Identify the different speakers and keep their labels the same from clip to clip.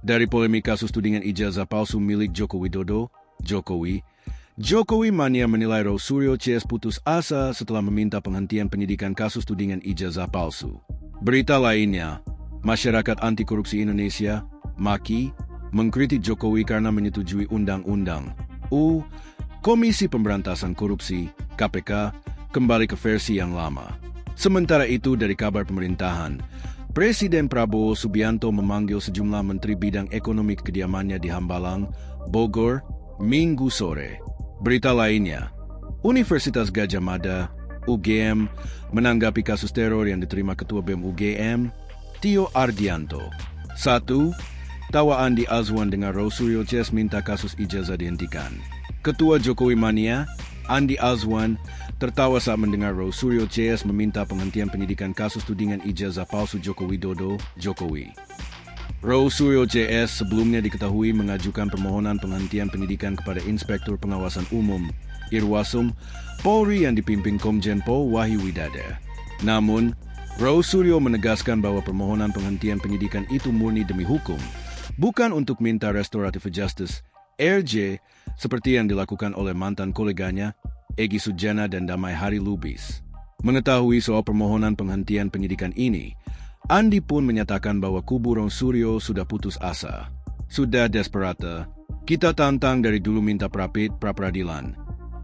Speaker 1: Dari polemik kasus tudingan ijazah palsu milik Joko Widodo, Jokowi mania menilai Rosario CS putus asa setelah meminta penghentian penyidikan kasus tudingan ijazah palsu. Berita lainnya, Masyarakat Anti Korupsi Indonesia, MAKI, mengkritik Jokowi karena menyetujui Undang-Undang Komisi Pemberantasan Korupsi, KPK, kembali ke versi yang lama. Sementara itu dari kabar pemerintahan, Presiden Prabowo Subianto memanggil sejumlah menteri bidang ekonomi ke kediamannya di Hambalang, Bogor, Minggu sore. Berita lainnya, Universitas Gadjah Mada, UGM, menanggapi kasus teror yang diterima Ketua BEM UGM, Tio Ardianto. 1. Tawa Andi Azwan dengan Rosario CS minta kasus ijazah dihentikan. Ketua Jokowi Mania, Andi Azwan, tertawa saat mendengar Rosario CS meminta penghentian penyidikan kasus tudingan ijazah palsu Joko Widodo, Jokowi. Rosario CS sebelumnya diketahui mengajukan permohonan penghentian penyidikan kepada Inspektur Pengawasan Umum, Irwasum, Polri yang dipimpin Komjen Pol Wahyu Widada. Namun, Rosario menegaskan bahwa permohonan penghentian penyidikan itu murni demi hukum, bukan untuk minta restoratif justice, RJ, seperti yang dilakukan oleh mantan koleganya, Egy Sujana dan Damai Hari Lubis. Mengetahui soal permohonan penghentian penyidikan ini, Andi pun menyatakan bahwa kubu Rosario sudah putus asa. Sudah desperata, kita tantang dari dulu minta pra-peradilan.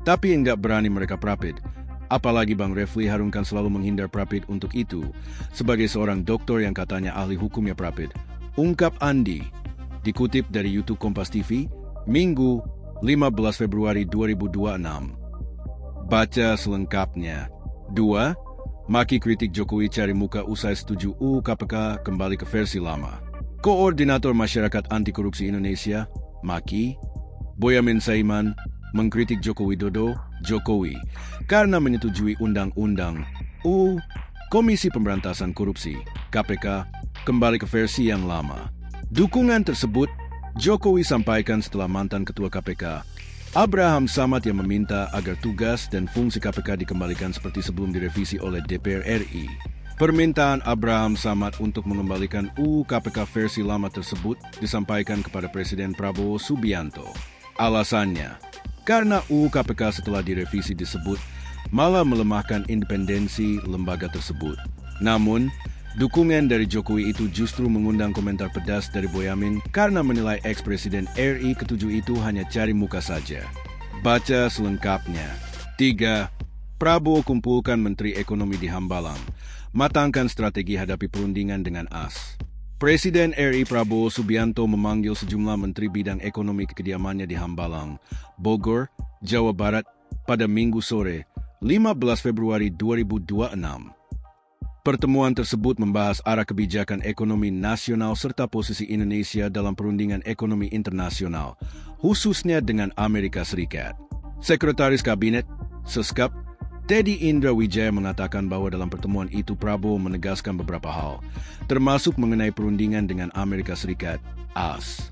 Speaker 1: Tapi enggak berani mereka prapit. Apalagi Bang Refli Harun kan selalu menghindar prapit untuk itu, sebagai seorang dokter yang katanya ahli hukumnya prapit. Ungkap Andi, dikutip dari YouTube Kompas TV, Minggu, 15 Februari 2026. Baca selengkapnya. 2. Maki kritik Jokowi cari muka usai setuju UU KPK kembali ke versi lama. Koordinator Masyarakat Anti Korupsi Indonesia, Maki, Boyamin Saiman, mengkritik Joko Widodo, Jokowi, karena menyetujui Undang-Undang Komisi Pemberantasan Korupsi, KPK, kembali ke versi yang lama. Dukungan tersebut, Jokowi sampaikan setelah mantan Ketua KPK, Abraham Samad yang meminta agar tugas dan fungsi KPK dikembalikan seperti sebelum direvisi oleh DPR RI. Permintaan Abraham Samad untuk mengembalikan UU KPK versi lama tersebut disampaikan kepada Presiden Prabowo Subianto. Alasannya, karena UU KPK setelah direvisi disebut malah melemahkan independensi lembaga tersebut. Namun, dukungan dari Jokowi itu justru mengundang komentar pedas dari Boyamin karena menilai ex-presiden RI ke-7 itu hanya cari muka saja. Baca selengkapnya. 3. Prabowo kumpulkan Menteri Ekonomi di Hambalang, matangkan strategi hadapi perundingan dengan AS. Presiden RI Prabowo Subianto memanggil sejumlah menteri bidang ekonomi ke kediamannya di Hambalang, Bogor, Jawa Barat pada Minggu sore, 15 Februari 2026. Pertemuan tersebut membahas arah kebijakan ekonomi nasional serta posisi Indonesia dalam perundingan ekonomi internasional, khususnya dengan Amerika Serikat. Sekretaris Kabinet, Seskap, Teddy Indra Wijaya mengatakan bahwa dalam pertemuan itu Prabowo menegaskan beberapa hal, termasuk mengenai perundingan dengan Amerika Serikat, AS.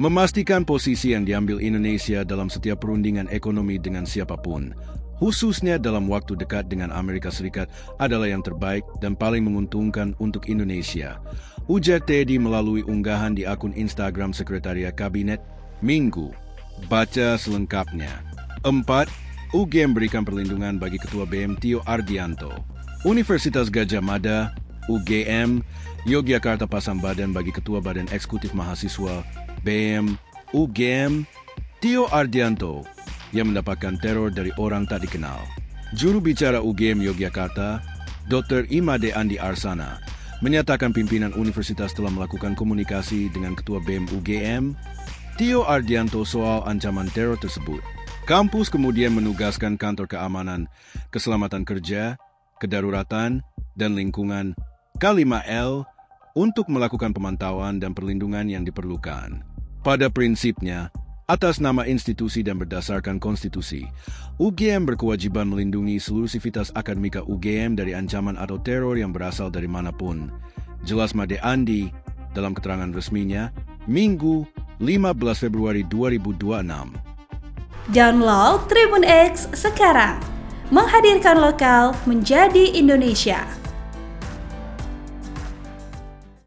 Speaker 1: Memastikan posisi yang diambil Indonesia dalam setiap perundingan ekonomi dengan siapapun, khususnya dalam waktu dekat dengan Amerika Serikat adalah yang terbaik dan paling menguntungkan untuk Indonesia, ujar Teddy melalui unggahan di akun Instagram Sekretariat Kabinet, Minggu. Baca selengkapnya. 4. UGM berikan perlindungan bagi Ketua BEM Tio Ardianto. Universitas Gadjah Mada, UGM, Yogyakarta pasang badan bagi Ketua Badan Eksekutif Mahasiswa, BEM, UGM, Tio Ardianto, yang mendapatkan teror dari orang tak dikenal. Juru bicara UGM Yogyakarta, Dr. Imade Andi Arsana, menyatakan pimpinan universitas telah melakukan komunikasi dengan Ketua BEM UGM, Tio Ardianto soal ancaman teror tersebut. Kampus kemudian menugaskan Kantor Keamanan, Keselamatan Kerja, Kedaruratan, dan Lingkungan, K5L, untuk melakukan pemantauan dan perlindungan yang diperlukan. Pada prinsipnya, atas nama institusi dan berdasarkan konstitusi, UGM berkewajiban melindungi seluruh sivitas akademika UGM dari ancaman atau teror yang berasal dari manapun. Jelas Made Andi dalam keterangan resminya, Minggu, 15 Februari 2026.
Speaker 2: Download Tribun X sekarang, menghadirkan lokal menjadi Indonesia.